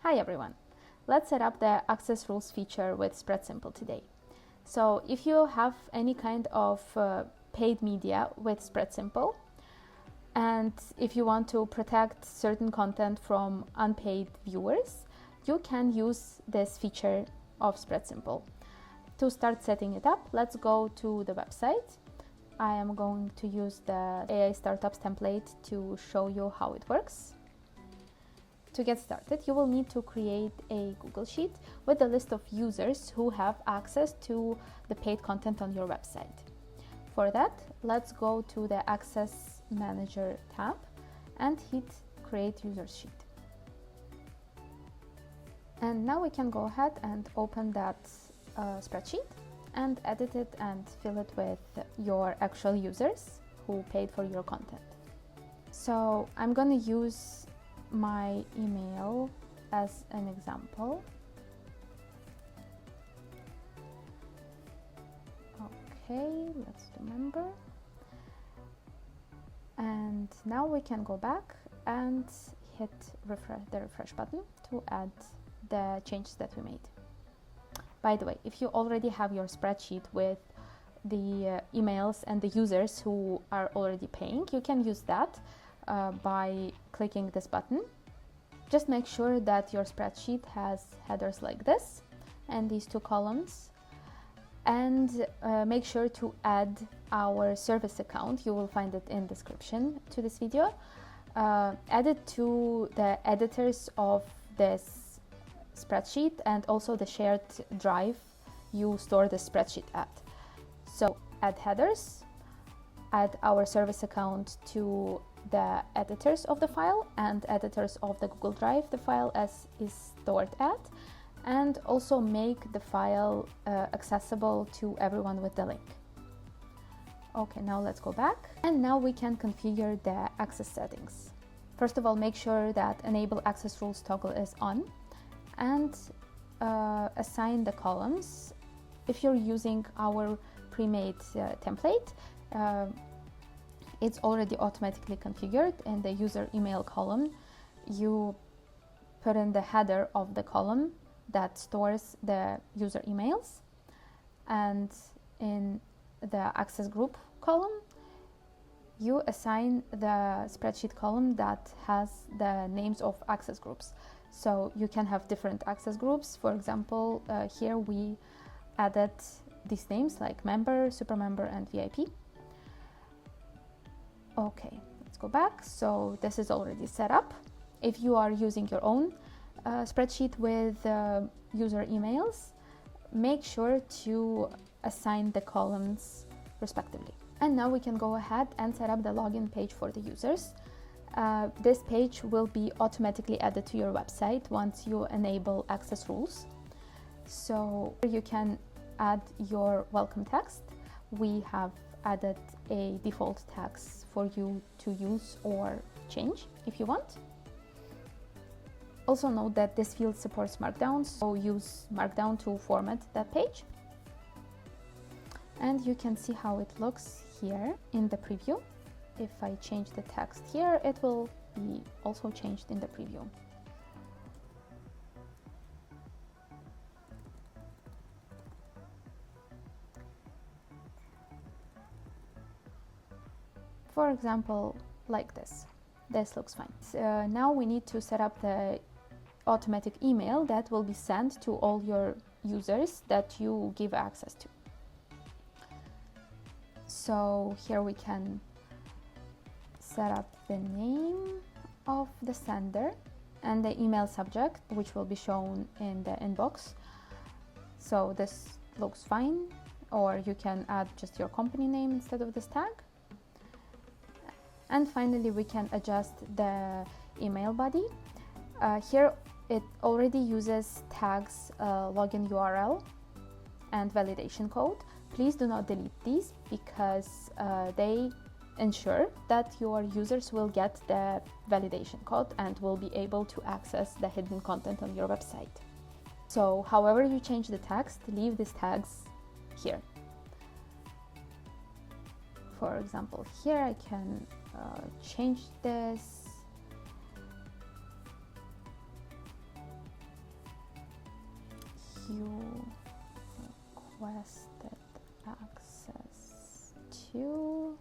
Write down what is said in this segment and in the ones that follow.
Hi everyone! Let's set up the access rules feature with SpreadSimple today. So if you have any kind of paid media with SpreadSimple, and if you want to protect certain content from unpaid viewers, you can use this feature of SpreadSimple. To start setting it up, let's go to the website. I am going to use the AI Startups template to show you how it works. To get started, you will need to create a Google Sheet with a list of users who have access to the paid content on your website. For that, let's go to the Access Manager tab and hit Create User Sheet. And now we can go ahead and open that spreadsheet and edit it and fill it with your actual users who paid for your content. So I'm going to use my email as an example. Okay, let's remember. And now we can go back and hit the refresh button to add the changes that we made. By the way, if you already have your spreadsheet with the emails and the users who are already paying, you can use that by clicking this button. Just make sure that your spreadsheet has headers like this and these two columns, and make sure to add our service account. You will find it in description to this video. Add it to the editors of this spreadsheet and also the shared drive you store the spreadsheet at. So add headers, add our service account to the editors of the file and editors of the Google Drive the file as is stored at, and also make the file accessible to everyone with the link. Okay, now let's go back, and now we can configure the access settings. First of all, make sure that Enable Access Rules toggle is on, and assign the columns. If you're using our pre-made template, it's already automatically configured. In the user email column, you put in the header of the column that stores the user emails, and in the access group column, you assign the spreadsheet column that has the names of access groups. So you can have different access groups. For example, here we added these names like member, super member, and VIP. Okay, let's go back. So this is already set up. If you are using your own spreadsheet with user emails, make sure to assign the columns respectively. And now we can go ahead and set up the login page for the users. This page will be automatically added to your website once you enable access rules. So you can add your welcome text. We have added a default text for you to use or change if you want. Also note that this field supports Markdown, so use Markdown to format that page. And you can see how it looks here in the preview. If I change the text here, it will be also changed in the preview. For example, like this. This looks fine. Now we need to set up the automatic email that will be sent to all your users that you give access to. So here we can set up the name of the sender and the email subject, which will be shown in the inbox. So this looks fine, or you can add just your company name instead of this tag. And finally, we can adjust the email body. Here it already uses tags login URL and validation code. Please do not delete these because they ensure that your users will get the validation code and will be able to access the hidden content on your website. So however you change the text, leave these tags here. For example, here I can change this you requested access to,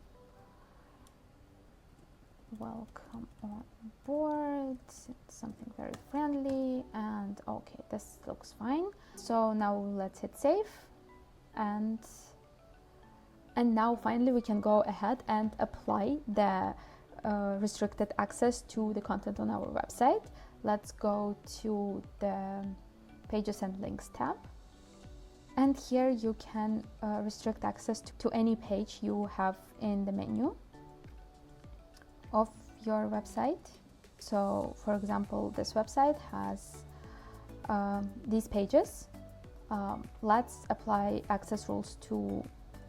welcome on board, something very friendly, and okay, this looks fine. So now let's hit save, and now finally we can go ahead and apply the restricted access to the content on our website. Let's go to the Pages and Links tab, and here you can restrict access to any page you have in the menu of your website. So for example, this website has these pages. Let's apply access rules to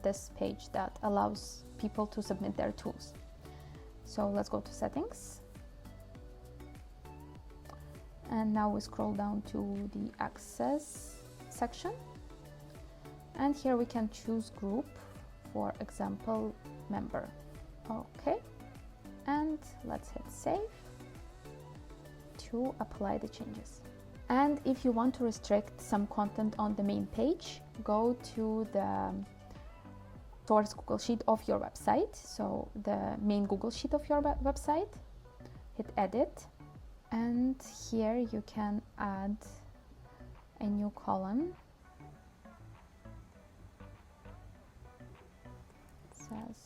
this page that allows people to submit their tools. So let's go to settings, and now we scroll down to the access section, and here we can choose group, for example member. Okay, and let's hit save to apply the changes. And if you want to restrict some content on the main page, go to the source Google Sheet of your website, so the main Google Sheet of your website, hit edit, and here you can add a new column. It says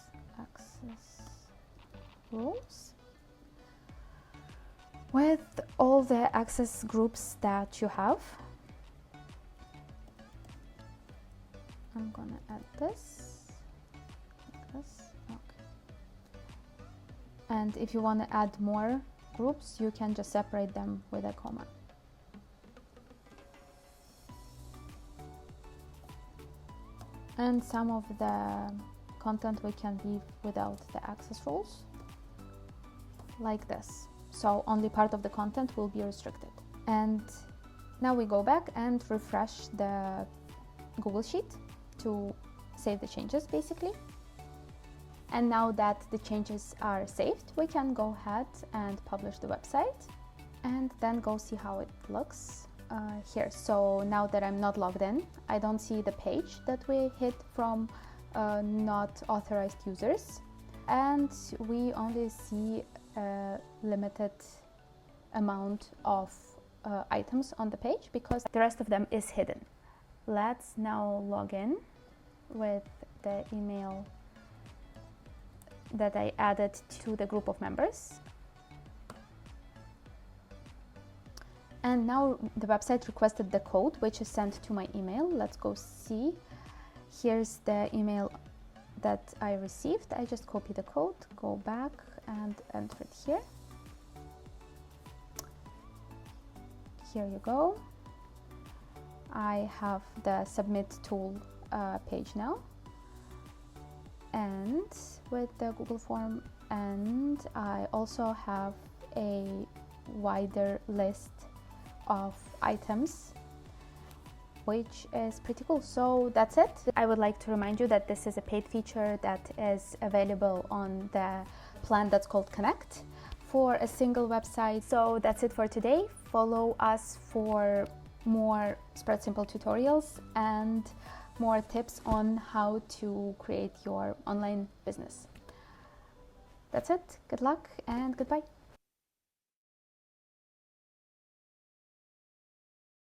access rules with all the access groups that you have. I'm gonna add this. Okay. And if you want to add more groups, you can just separate them with a comma. And some of the content we can leave without the access rules, like this. So only part of the content will be restricted. And now we go back and refresh the Google Sheet to save the changes basically. And now that the changes are saved, we can go ahead and publish the website and then go see how it looks here. So now that I'm not logged in, I don't see the page that we hit from not authorized users, and we only see a limited amount of items on the page because the rest of them is hidden. Let's now log in with the email that I added to the group of members. And now the website requested the code, which is sent to my email. Let's go see. Here's the email that I received. I just copy the code, go back and enter it here. Here you go. I have the submit tool page now, and with the Google form, and I also have a wider list of items, which is pretty cool. So that's it. I would like to remind you that this is a paid feature that is available on the plan that's called Connect for a single website. So that's it for today. Follow us for more Spread Simple tutorials and more tips on how to create your online business. That's it. Good luck and goodbye.